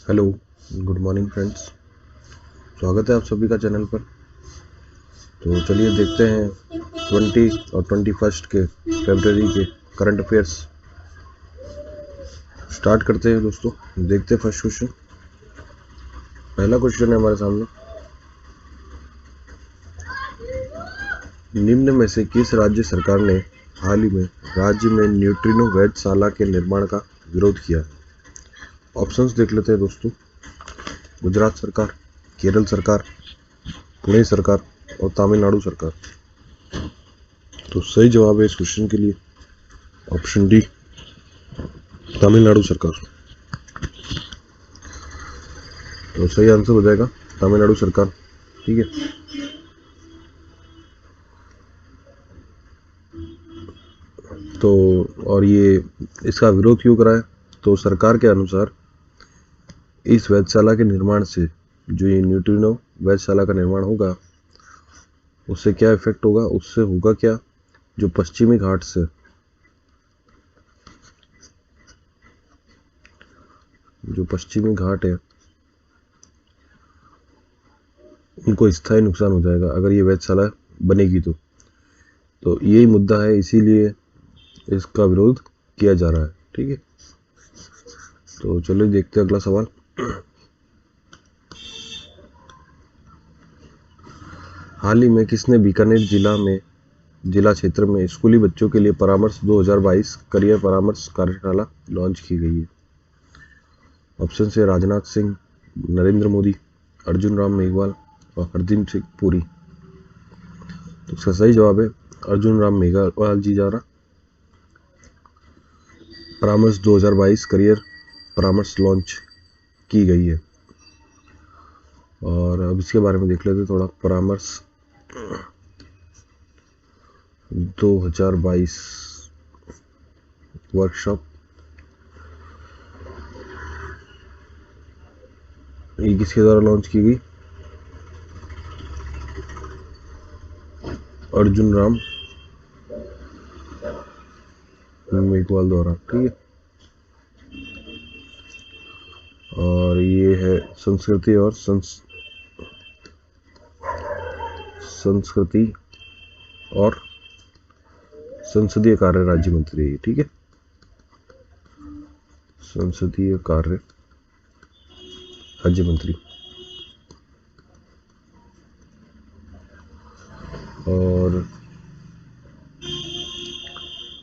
Hello, good morning friends. स्वागत है आप सभी का चैनल पर। तो चलिए देखते हैं 20 और 21 के फरवरी के करंट अफेयर्स स्टार्ट करते हैं दोस्तों। देखते हैं फर्स्ट क्वेश्चन। पहला क्वेश्चन है हमारे सामने, निम्न में से किस राज्य सरकार ने हाल ही में राज्य में न्यूट्रिनो वेधशाला के निर्माण का विरोध किया? ऑप्शंस देख लेते हैं दोस्तों। गुजरात सरकार, केरल सरकार, पुणे सरकार और तमिलनाडु सरकार। तो सही जवाब है इस क्वेश्चन के लिए ऑप्शन डी, तमिलनाडु सरकार। तो सही आंसर हो जाएगा तमिलनाडु सरकार। ठीक है। तो और ये इसका विरोध क्यों करा है? तो सरकार के अनुसार इस वेधशाला के निर्माण से, जो ये न्यूट्रिनो वेधशाला का निर्माण होगा, उससे क्या इफेक्ट होगा? उससे होगा क्या, जो पश्चिमी घाट से जो पश्चिमी घाट है उनको स्थायी नुकसान हो जाएगा अगर ये वेधशाला बनेगी। तो यही मुद्दा है, इसीलिए इसका विरोध किया जा रहा है। ठीक है। तो चलो देखते हैं अगला सवाल। हाल ही में किसने बीकानेर जिला क्षेत्र में स्कूली बच्चों के लिए परामर्श 2022 करियर परामर्श कार्यशाला लॉन्च की गई है? ऑप्शन से राजनाथ सिंह, नरेंद्र मोदी, अर्जुन राम मेघवाल और हरदीप सिंह पुरी। तो इसका सही जवाब है अर्जुन राम मेघवाल जी द्वारा परामर्श 2022 करियर परामर्श लॉन्च की गई है। और अब इसके बारे में देख लेते हैं थोड़ा। परामर्श 2022 वर्कशॉप ये किसके द्वारा लॉन्च की गई? अर्जुन राम मेघवाल द्वारा। ठीक है। और ये है संस्कृति और संसदीय कार्य राज्य मंत्री। ठीक है, संसदीय कार्य राज्य मंत्री। और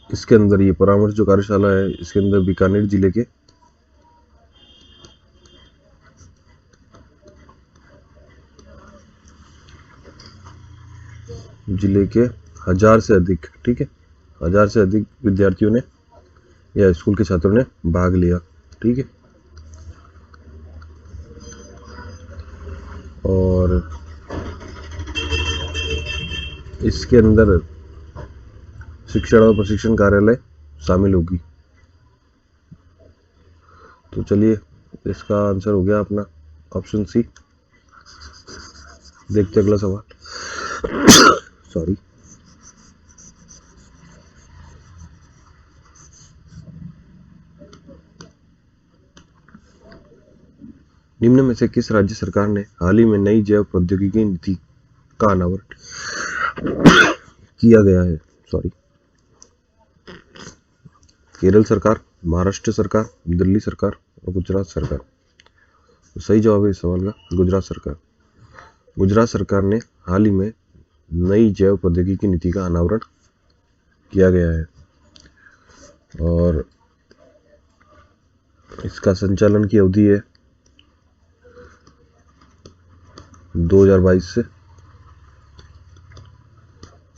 इसके अंदर ये परामर्श जो कार्यशाला है, इसके अंदर बीकानेर जिले के हजार से अधिक, ठीक है, 1000 से अधिक विद्यार्थियों ने या स्कूल के छात्रों ने भाग लिया। ठीक है। और इसके अंदर शिक्षण और प्रशिक्षण कार्यालय शामिल होगी। तो चलिए इसका आंसर हो गया अपना ऑप्शन सी। देखते अगला सवाल। सॉरी। निम्न में से किस राज्य सरकार ने हाल ही में नई जैव प्रौद्योगिकी नीति का अनावरण किया गया है? सॉरी। केरल सरकार, महाराष्ट्र सरकार, दिल्ली सरकार और गुजरात सरकार। तो सही जवाब है इस सवाल का गुजरात सरकार। गुजरात सरकार ने हाल ही में नई जैव प्रौद्योगिकी नीति का अनावरण किया गया है और इसका संचालन की अवधि है 2022 से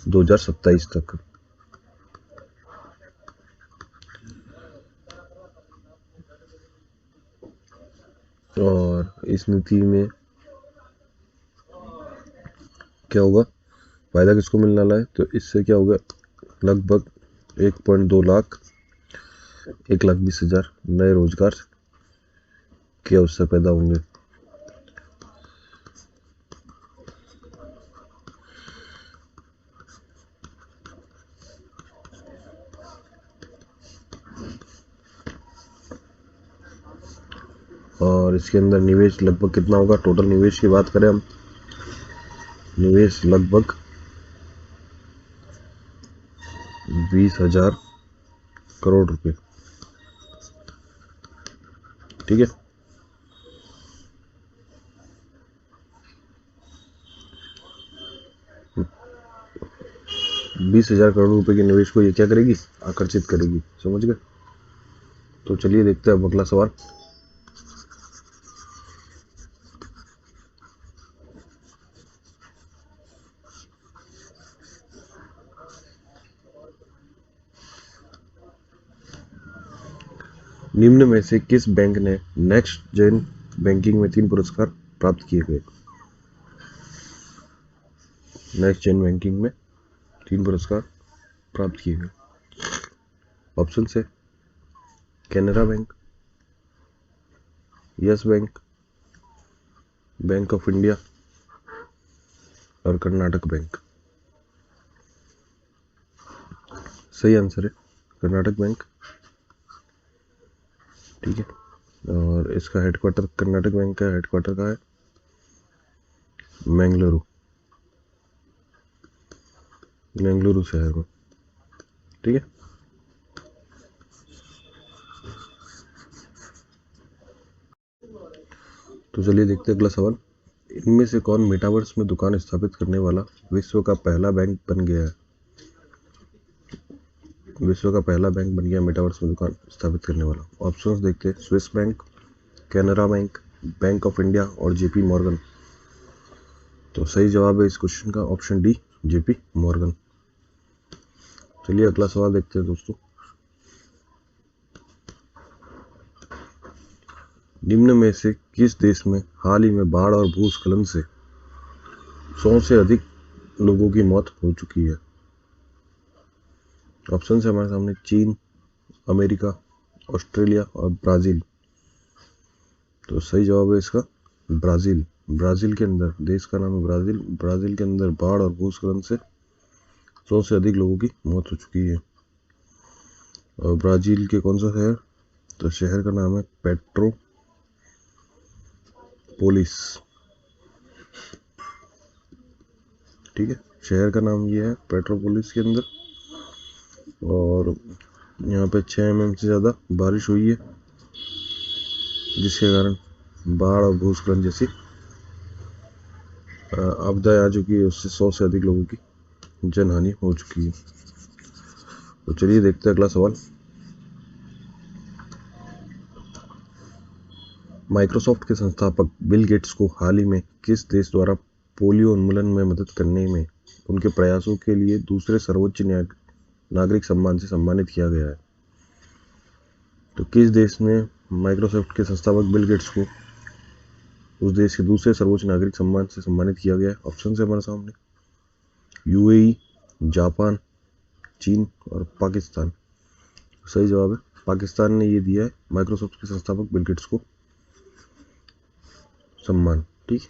2027 तक। और इस नीति में क्या होगा, फायदा किसको मिलने वाला है? तो इससे क्या होगा, लगभग 1.2 लाख 1,20,000 नए रोजगार के अवसर पैदा होंगे। और इसके अंदर निवेश लगभग कितना होगा? टोटल निवेश की बात करें हम, निवेश लगभग 20,000 करोड़ रुपए। ठीक है, 20,000 करोड़ रुपए के निवेश को ये क्या करेगी? आकर्षित करेगी। समझ गए? तो चलिए देखते हैं अब अगला सवाल। निम्न में से किस बैंक ने नेक्स्ट जेन बैंकिंग में 3 पुरस्कार प्राप्त किए गए? नेक्स्ट जेन बैंकिंग में 3 पुरस्कार प्राप्त किए गए। ऑप्शन से Canara bank, yes bank, bank of India और कर्नाटक बैंक। सही आंसर है कर्नाटक बैंक। ठीक है, और इसका हेडक्वार्टर, कर्नाटक बैंक का हेडक्वार्टर कहाँ है? मैंगलुरु, बेंगलुरु शहर में। ठीक है, तो चलिए देखते हैं अगला सवाल। इनमें से कौन मेटावर्स में दुकान स्थापित करने वाला विश्व का पहला बैंक बन गया है? विश्व का पहला बैंक बन गया मेटावर्स में दुकान स्थापित करने वाला। ऑप्शंस देखते हैं, Swiss bank, Canara bank, bank of India और जेपी मॉर्गन। तो सही जवाब है इस क्वेश्चन का ऑप्शन डी, जेपी मॉर्गन। चलिए अगला सवाल देखते हैं दोस्तों। निम्न में से किस देश में हाल ही में बाढ़ और भूस्खलन से 100 से अधिक लोगों की मौत हो चुकी है? ऑप्शन है हमारे सामने, चीन, अमेरिका, ऑस्ट्रेलिया और ब्राजील। तो सही जवाब है इसका ब्राजील। ब्राजील के अंदर, देश का नाम है ब्राजील, ब्राजील के अंदर बाढ़ और भूस्खलन से 100 से अधिक लोगों की मौत हो चुकी है। और ब्राजील के कौन सा शहर? तो शहर का नाम है पेट्रोपोलिस। ठीक है, शहर का नाम ये है पेट्रोपोलिस के अंदर। और यहाँ पे 6 mm से ज़्यादा बारिश हुई है, जिसके कारण बाढ़ और भूस्खलन जैसी आपदाएं आ चुकी है। उससे 100 से अधिक लोगों की जनहानि हो चुकी है। तो चलिए देखते हैं अगला सवाल। माइक्रोसॉफ्ट के संस्थापक बिल गेट्स को हाल ही में किस देश द्वारा पोलियो उन्मूलन में मदद करने में उनके प्रयासों के लिए दूसरे सर्वोच्च नागरिक सम्मान से सम्मानित किया गया है? तो किस देश ने माइक्रोसॉफ्ट के संस्थापक बिल गेट्स को उस देश के दूसरे सर्वोच्च नागरिक सम्मान से सम्मानित किया गया है? ऑप्शन है हमारे सामने, यूएई, जापान, चीन और पाकिस्तान। सही जवाब है पाकिस्तान ने ये दिया है माइक्रोसॉफ्ट के संस्थापक बिल गेट्स को सम्मान। ठीक,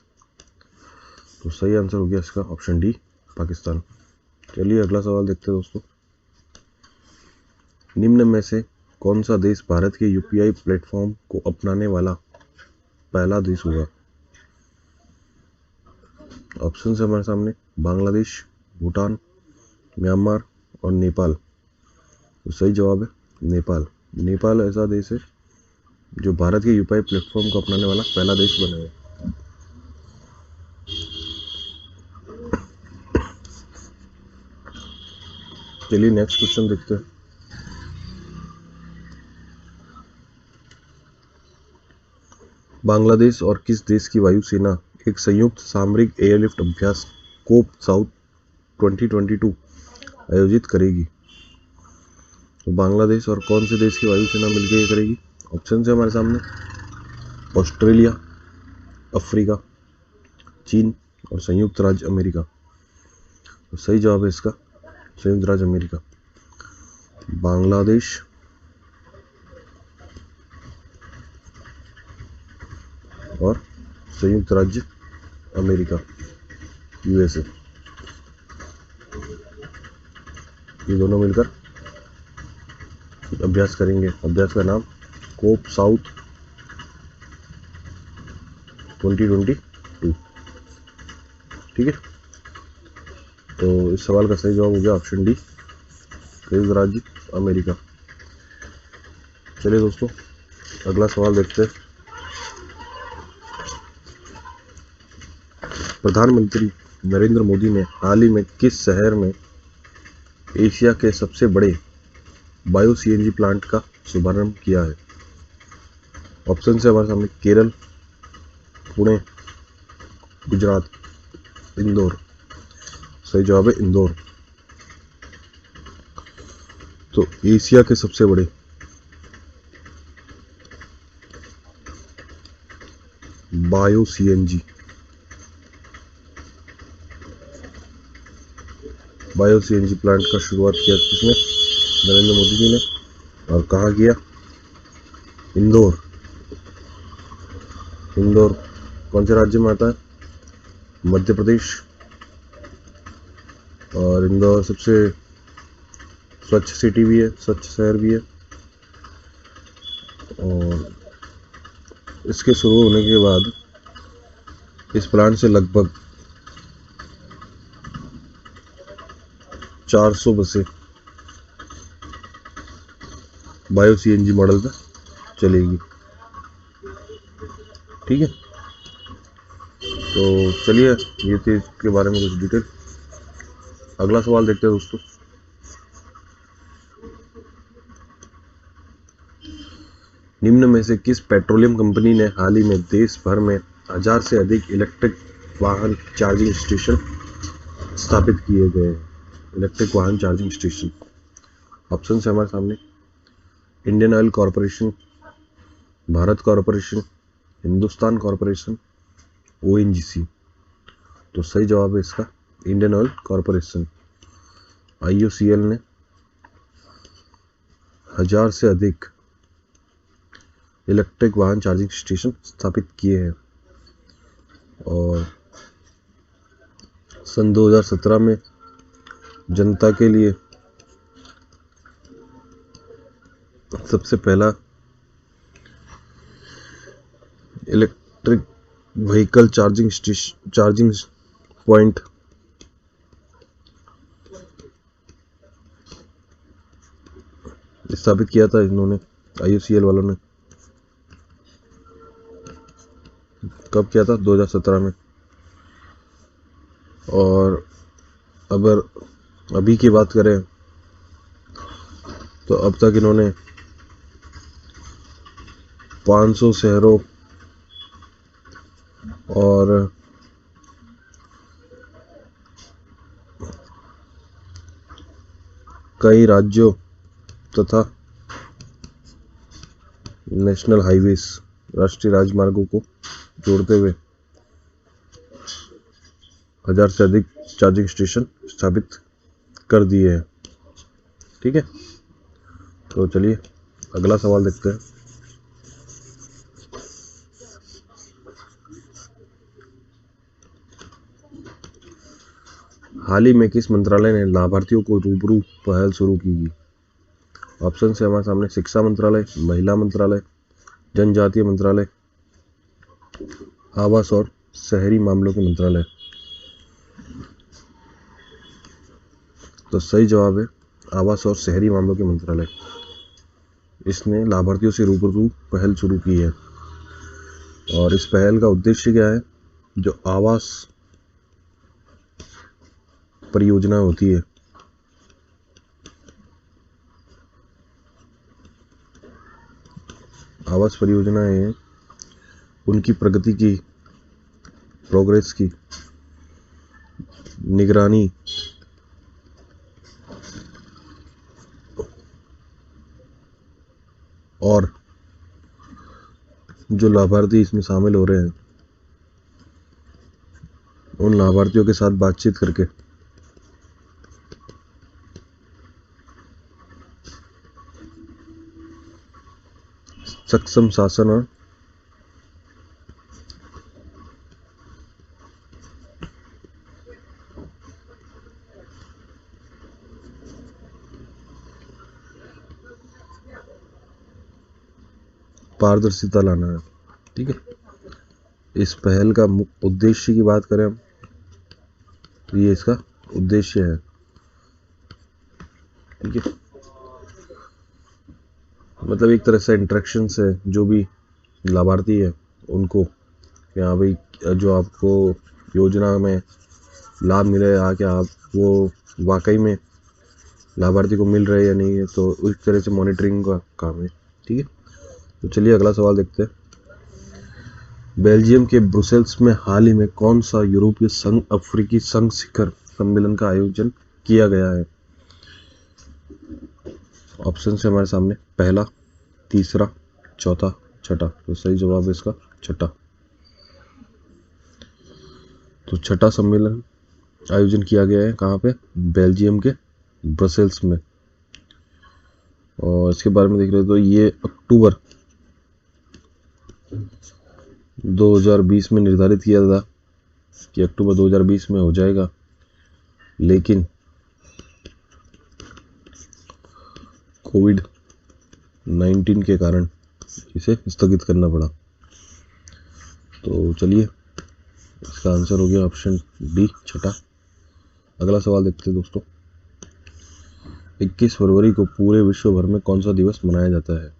तो सही आंसर हो गया इसका ऑप्शन डी, पाकिस्तान। चलिए अगला सवाल देखते हैं दोस्तों। निम्न में से कौन सा देश भारत के यूपीआई प्लेटफॉर्म को अपनाने वाला पहला देश हुआ? ऑप्शन है हमारे सामने, बांग्लादेश, भूटान, म्यांमार और नेपाल। तो सही जवाब है नेपाल। नेपाल ऐसा देश है जो भारत के यूपीआई प्लेटफॉर्म को अपनाने वाला पहला देश बना है। चलिए नेक्स्ट क्वेश्चन देखते हैं। बांग्लादेश और किस देश की वायुसेना एक संयुक्त सामरिक एयरलिफ्ट अभ्यास कोप साउथ 2022 आयोजित करेगी? तो बांग्लादेश और कौन से देश की वायुसेना मिलकर ये करेगी? ऑप्शन है हमारे सामने, ऑस्ट्रेलिया, अफ्रीका, चीन और संयुक्त राज्य अमेरिका। तो सही जवाब है इसका संयुक्त राज्य अमेरिका। बांग्लादेश और संयुक्त राज्य अमेरिका, यूएसए, ये दोनों मिलकर अभ्यास करेंगे। अभ्यास का नाम कोप साउथ 2022। ठीक है, तो इस सवाल का सही जवाब हो गया ऑप्शन डी, संयुक्त राज्य अमेरिका। चलिए दोस्तों, अगला सवाल देखते हैं। प्रधानमंत्री नरेंद्र मोदी ने हाल ही में किस शहर में एशिया के सबसे बड़े बायो सीएनजी प्लांट का शुभारंभ किया है? ऑप्शन है हमारे सामने, केरल, पुणे, गुजरात, इंदौर। सही जवाब है इंदौर। तो एशिया के सबसे बड़े बायो सीएनजी प्लांट का शुरुआत किया किसने? नरेंद्र मोदी जी ने। और कहाँ किया? इंदौर। इंदौर कौन से राज्य में आता है? मध्य प्रदेश। और इंदौर सबसे स्वच्छ सिटी भी है, स्वच्छ शहर भी है। और इसके शुरू होने के बाद इस प्लांट से लगभग 400 बसें बायो सीएनजी मॉडल पे चलेगी। ठीक है, तो चलिए ये थी इसके बारे में कुछ डिटेल। अगला सवाल देखते हैं दोस्तों। निम्न में से किस पेट्रोलियम कंपनी ने हाल ही में देश भर में 1000 से अधिक इलेक्ट्रिक वाहन चार्जिंग स्टेशन स्थापित किए गए हैं? इलेक्ट्रिक वाहन चार्जिंग स्टेशन। ऑप्शन है हमारे सामने, Indian oil corporation, Bharat corporation, Hindustan corporation, ONGC. तो सही जवाब है इसका इंडियन ऑयल कॉरपोरेशन। आईओसीएल ने 1000 से अधिक इलेक्ट्रिक वाहन चार्जिंग स्टेशन स्थापित किए हैं। और सन 2017 में जनता के लिए सबसे पहला इलेक्ट्रिक व्हीकल चार्जिंग पॉइंट स्थापित किया था इन्होंने, आईओसीएल वालों ने। कब किया था? 2017 में। और अगर अभी की बात करें तो अब तक इन्होंने 500 शहरों और कई राज्यों तथा नेशनल हाईवेज, राष्ट्रीय राजमार्गों को जोड़ते हुए 1000 से अधिक चार्जिंग स्टेशन स्थापित कर दिए हैं। ठीक है, तो चलिए अगला सवाल देखते हैं। हाल ही में किस मंत्रालय ने लाभार्थियों को रूबरू पहल शुरू की? ऑप्शन है हमारे सामने, शिक्षा मंत्रालय, महिला मंत्रालय, जनजातीय मंत्रालय, आवास और शहरी मामलों के मंत्रालय। तो सही जवाब है आवास और शहरी मामलों के मंत्रालय। इसने लाभार्थियों से रूबरू पहल शुरू की है। और इस पहल का उद्देश्य क्या है? जो आवास परियोजना होती है, आवास परियोजनाएं उनकी प्रगति की, प्रोग्रेस की निगरानी और जो लाभार्थी इसमें शामिल हो रहे हैं उन लाभार्थियों के साथ बातचीत करके सक्षम शासन और पारदर्शिता लाना है। ठीक है, इस पहल का मुख्य उद्देश्य की बात करें हम, तो ये इसका उद्देश्य है। ठीक है, मतलब एक तरह से इंटरेक्शन से जो भी लाभार्थी है उनको कि हाँ भाई जो आपको योजना में लाभ मिले या क्या आप वो वाकई में लाभार्थी को मिल रहा है या नहीं है, तो उस तरह से मॉनिटरिंग का काम है। ठीक है, तो चलिए अगला सवाल देखते हैं। बेल्जियम के ब्रुसेल्स में हाल ही में कौन सा यूरोपीय संघ अफ्रीकी संघ शिखर सम्मेलन का आयोजन किया गया है? ऑप्शन है हमारे सामने, पहला, तीसरा, चौथा, छठा। तो सही जवाब है इसका छठा। तो छठा सम्मेलन आयोजन किया गया है कहाँ पे? बेल्जियम के ब्रसेल्स में। और इसके बारे में देख रहे हो तो ये अक्टूबर 2020 में निर्धारित किया था कि अक्टूबर 2020 में हो जाएगा, लेकिन कोविड-19 के कारण इसे स्थगित करना पड़ा। तो चलिए इसका आंसर हो गया ऑप्शन डी, छठा। अगला सवाल देखते हैं दोस्तों। 21 फरवरी को पूरे विश्व भर में कौन सा दिवस मनाया जाता है?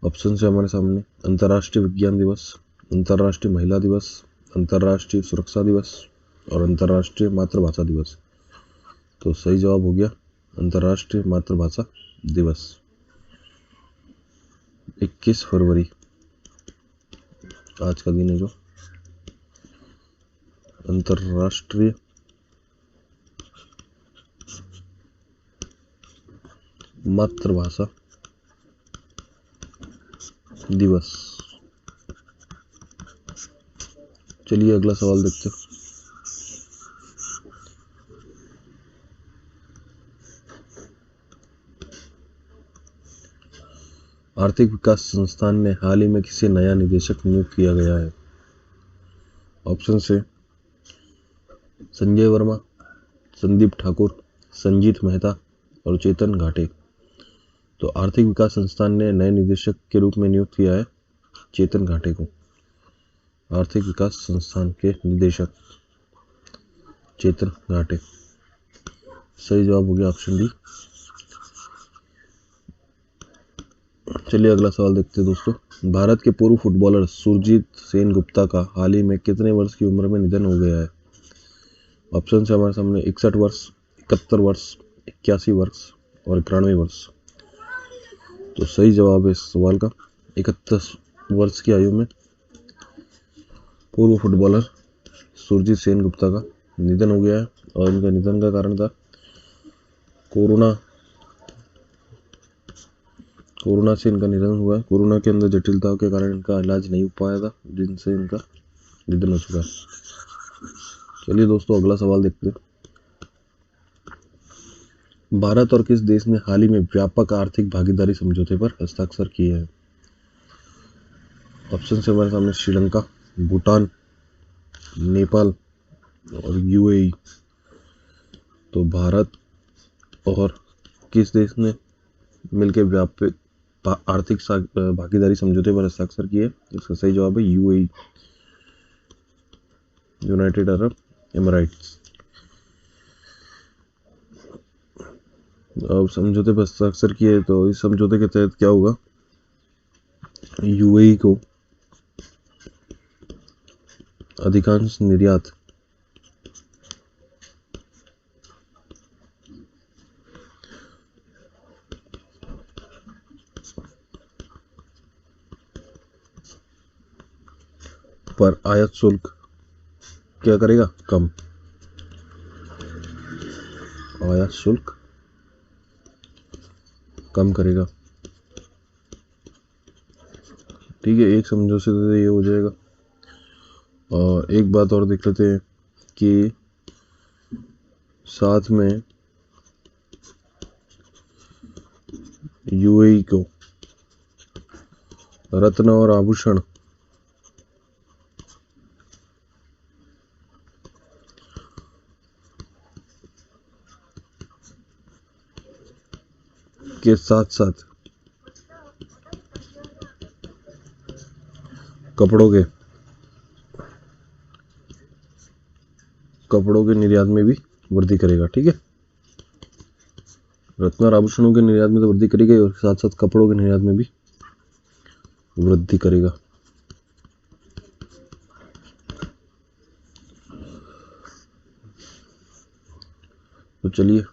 ऑप्शन है हमारे सामने, अंतर्राष्ट्रीय विज्ञान दिवस, अंतर्राष्ट्रीय महिला दिवस, अंतर्राष्ट्रीय सुरक्षा दिवस और अंतर्राष्ट्रीय मातृभाषा दिवस। तो सही जवाब हो गया अंतर्राष्ट्रीय मातृभाषा दिवस। 21 फरवरी आज का दिन है जो अंतर्राष्ट्रीय मातृभाषा दिवस। चलिए अगला सवाल देखते हैं। आर्थिक विकास संस्थान में हाल ही में किसे नया निदेशक नियुक्त किया गया है? ऑप्शन से संजय वर्मा, संदीप ठाकुर, संजीत मेहता और चेतन घाटे। तो आर्थिक विकास संस्थान ने नए निदेशक के रूप में नियुक्त किया है चेतन घाटे को। आर्थिक विकास संस्थान के निदेशक चेतन घाटे। सही जवाब हो गया ऑप्शन डी। चलिए अगला सवाल देखते हैं दोस्तों। भारत के पूर्व फुटबॉलर सुरजीत सेनगुप्ता का हाल ही में कितने वर्ष की उम्र में निधन हो गया है? ऑप्शन है हमारे सामने, 61 वर्ष, 71 वर्ष, 81 वर्ष और 91 वर्ष। तो सही जवाब है इस सवाल का 31 वर्ष की आयु में पूर्व फुटबॉलर सुरजीत सेनगुप्ता का निधन हो गया है। और इनका निधन का कारण था कोरोना से इनका निधन हुआ है। कोरोना के अंदर जटिलताओं के कारण इनका इलाज नहीं हो पाया था, जिनसे इनका निधन हो चुका है। चलिए दोस्तों अगला सवाल देखते हैं। भारत और किस देश ने हाल ही में व्यापक आर्थिक भागीदारी समझौते पर हस्ताक्षर किए हैं? ऑप्शन से हमारे सामने, श्रीलंका, भूटान, नेपाल और यूएई। तो भारत और किस देश ने मिलकर व्यापक आर्थिक भागीदारी समझौते पर हस्ताक्षर किए? इसका सही जवाब है यूएई, यूनाइटेड अरब एमिरेट्स। अब समझौते पर हस्ताक्षर किए तो इस समझौते के तहत क्या होगा? यूएई को अधिकांश निर्यात पर आयात शुल्क क्या करेगा? कम। आयात शुल्क कम करेगा। ठीक है, एक समझौते से ये हो जाएगा। और एक बात और देख लेते हैं कि साथ में यूएई को रत्न और आभूषण के साथ साथ कपड़ों के कपड़ों के निर्यात में भी वृद्धि करेगा। ठीक है, रत्न और आभूषणों के निर्यात में तो वृद्धि करेगा और साथ साथ कपड़ों के निर्यात में भी वृद्धि करेगा। तो चलिए,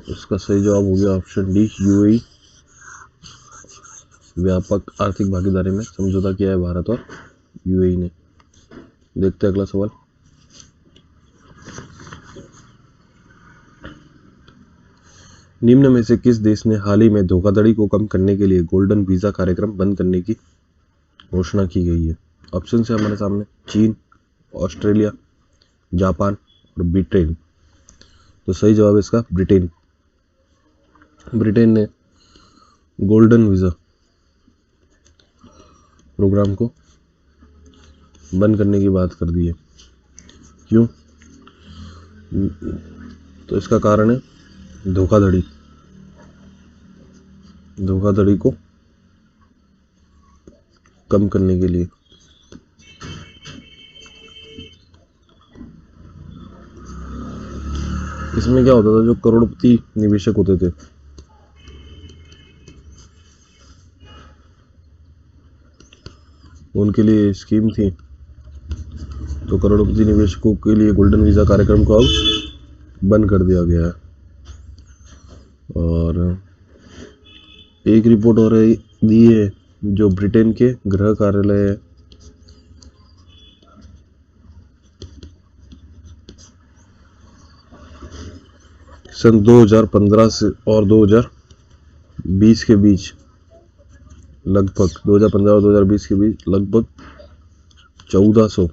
इसका सही जवाब हो गया ऑप्शन डी, यूएई। व्यापक आर्थिक भागीदारी में समझौता किया है भारत और यूएई ने। देखते हैं अगला सवाल। निम्न में से किस देश ने हाल ही में धोखाधड़ी को कम करने के लिए गोल्डन वीजा कार्यक्रम बंद करने की घोषणा की गई है? ऑप्शन है हमारे सामने, चीन, ऑस्ट्रेलिया, जापान और ब्रिटेन। तो सही जवाब है इसका ब्रिटेन। ब्रिटेन ने गोल्डन वीजा प्रोग्राम को बंद करने की बात कर दी है। क्यों? तो इसका कारण है धोखाधड़ी को कम करने के लिए। इसमें क्या होता था, जो करोड़पति निवेशक होते थे उनके लिए स्कीम थी। तो करोड़पति निवेशकों के लिए गोल्डन वीजा कार्यक्रम को अब बंद कर दिया गया है। और एक रिपोर्ट और दी है जो ब्रिटेन के गृह कार्यालय है सन 2015 से और 2020 के बीच लगभग 2015 और 2020 के बीच लगभग 1400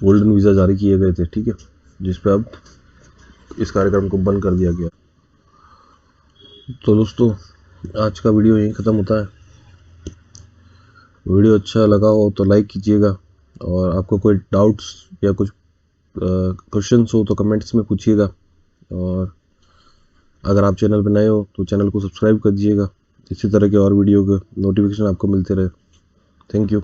गोल्डन वीजा जारी किए गए थे। ठीक है, जिस पे अब इस कार्यक्रम को बंद कर दिया गया। तो दोस्तों, आज का वीडियो यहीं ख़त्म होता है। वीडियो अच्छा लगा हो तो लाइक कीजिएगा, और आपको कोई डाउट्स या कुछ क्वेश्चंस हो तो कमेंट्स में पूछिएगा। और अगर आप चैनल पर नए हो तो चैनल को सब्सक्राइब कर दीजिएगा, इसी तरह के और वीडियो के नोटिफिकेशन आपको मिलते रहे। Thank you.